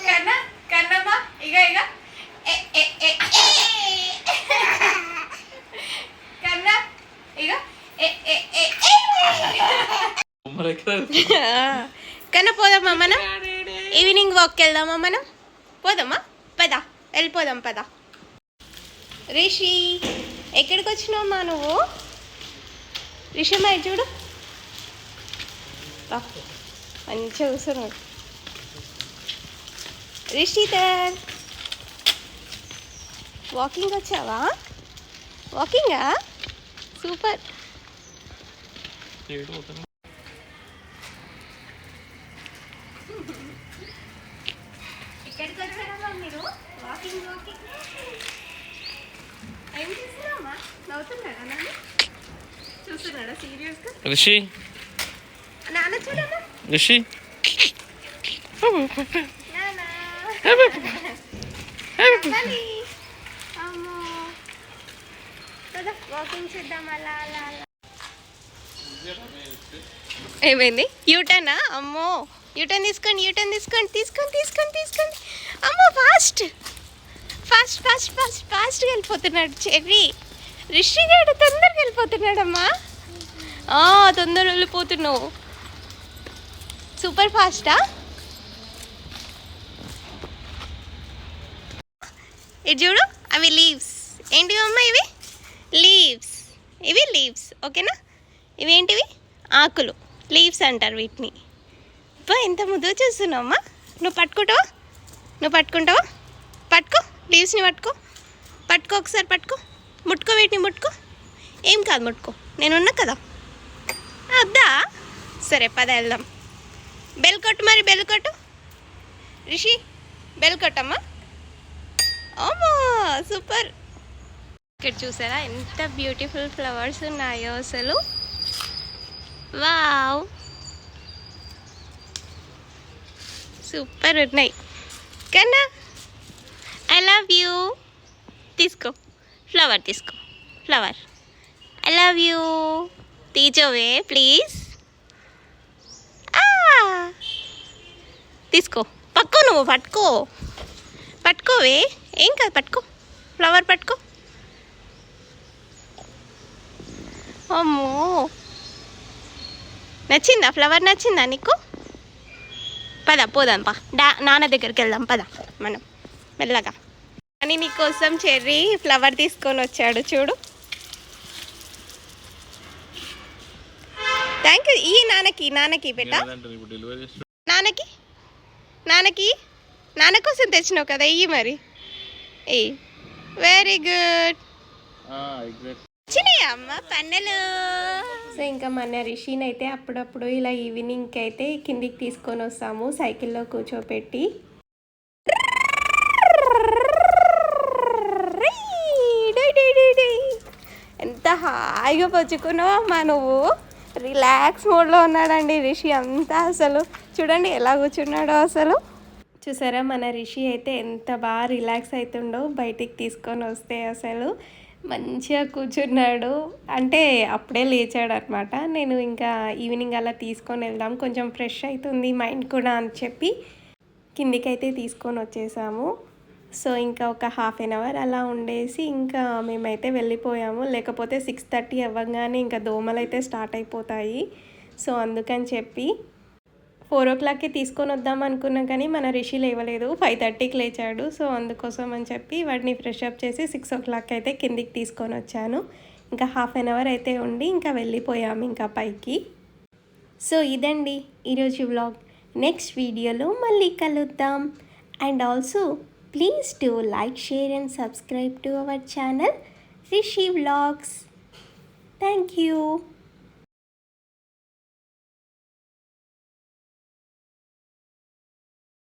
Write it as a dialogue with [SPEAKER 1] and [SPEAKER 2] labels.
[SPEAKER 1] కన్నా కన్నమ్మా ఇక ఇక కన్నా ఇక కన్నా పోదామా మనం ఈవినింగ్ వాక్కి వెళ్దామా మనం పోదామా పదా వెళ్ళిపోదాం పదా రిషి ఎక్కడికి వచ్చినావమ్మా నువ్వు రిషమ్మా చూడు మంచిగా కూర్చున్నాడు రిషిధర్ వాకింగ్ వచ్చావా వాకింగా సూపర్ ఎక్కడికి వచ్చారమ్మా మీరు వాకింగ్ వాకింగ్ ఏం చేస్తున్నావమ్మా నవ్వుతున్నాడా నన్ను చూస్తున్నాడా సీరియస్గా
[SPEAKER 2] రిషి
[SPEAKER 1] నాన్న చూడమ్మా
[SPEAKER 2] రిషి
[SPEAKER 1] అమ్మో కదా వాకింగ్ చేద్దాం అలా అలా అలా ఏమైంది యూటర్నా అమ్మో యూటర్న్ తీసుకోండి యూటర్న్ తీసుకోండి తీసుకోండి తీసుకోండి తీసుకోండి అమ్మో ఫాస్ట్ ఫాస్ట్ ఫాస్ట్ ఫాస్ట్ ఫాస్ట్గా వెళ్ళిపోతున్నాడు చెర్రీ రిషి గారు తొందరగా వెళ్ళిపోతున్నాడమ్మా తొందరగా వెళ్ళిపోతున్నావు సూపర్ ఫాస్టా ఇది చూడు అవి లీవ్స్ ఏంటివి అమ్మా ఇవి లీవ్స్ ఓకేనా ఇవేంటివి ఆకులు లీవ్స్ అంటారు వీటిని అబ్బా ఎంత ముద్దు చూస్తున్నావమ్మా నువ్వు పట్టుకుంటావా పట్టుకో లీవ్స్ని పట్టుకో ఒకసారి పట్టుకో ముట్టుకో వీటిని ముట్టుకో ఏం కాదు ముట్టుకో నేనున్నా కదా అద్దా సరే పద వెళ్దాం బెల్ కొట్టు మరి బెల్ కొట్టు రిషి బెల్ కొట్టమ్మా అమ్మా సూపర్ ఇక్కడ చూసారా ఎంత బ్యూటిఫుల్ ఫ్లవర్స్ ఉన్నాయో అసలు వావ్ సూపర్ ఉన్నాయి కన్నా ఐ లవ్ యూ తీసుకో ఫ్లవర్ ఐ లవ్ యూ తీచోవే ప్లీజ్ తీసుకో నువ్వు పట్టుకోవే ఏం కాదు పట్టుకో ఫ్లవర్ పట్టుకో అమ్మో నచ్చిందా ఫ్లవర్ నచ్చిందా నీకు పద పోదాం నాన్న దగ్గరికి వెళ్దాం పద మనం మెల్లగా అని నీకోసం చెర్రీ ఫ్లవర్ తీసుకొని వచ్చాడు చూడు థ్యాంక్ యూ ఈ నాన్నకి బెట్ట నాన్న కోసం తెచ్చినావు కదా ఇయ్యి మరి వెరీ గుడ్ వచ్చినాయా అమ్మ పన్నెలు సో ఇంకా మన రిషిని అయితే అప్పుడప్పుడు ఇలా ఈవినింగ్కి అయితే కిందికి తీసుకొని వస్తాము సైకిల్లో కూర్చోపెట్టి ఎంత హాయిగా పచ్చుకున్నావు అమ్మా నువ్వు రిలాక్స్ మోడ్లో ఉన్నాడండి రిషి అంతా అసలు చూడండి ఎలా కూర్చున్నాడో అసలు చూసారా మన రిషి అయితే ఎంత బాగా రిలాక్స్ అవుతుండో బయటికి తీసుకొని వస్తే అసలు మంచిగా కూర్చున్నాడు అంటే అప్పుడే లేచాడు అనమాట నేను ఇంకా ఈవినింగ్ అలా తీసుకొని వెళ్దాం కొంచెం ఫ్రెష్ అవుతుంది మైండ్ కూడా అని చెప్పి కిందికైతే తీసుకొని వచ్చేసాము సో ఇంకా ఒక హాఫ్ అన్ అవర్ అలా ఉండేసి ఇంకా మేమైతే వెళ్ళిపోయాము లేకపోతే 6:30 అవ్వగానే ఇంకా దోమలు అయితే స్టార్ట్ అయిపోతాయి సో అందుకని చెప్పి 4 o'clockకి తీసుకొని వద్దాం అనుకున్నాం కానీ మన రిషి లేవలేదు 5:30కి లేచాడు సో అందుకోసం అని చెప్పి వాడిని ఫ్రెష్ అప్ చేసి 6 o'clock అయితే కిందికి తీసుకొని వచ్చాను ఇంకా హాఫ్ అన్ అవర్ అయితే ఉండి ఇంకా వెళ్ళిపోయాము ఇంకా పైకి సో ఇదండి ఈరోజు వ్లాగ్ నెక్స్ట్ వీడియోలో మళ్ళీ కలుద్దాం and also please do like, share and subscribe to our channel Rishi Vlogs. Thank you.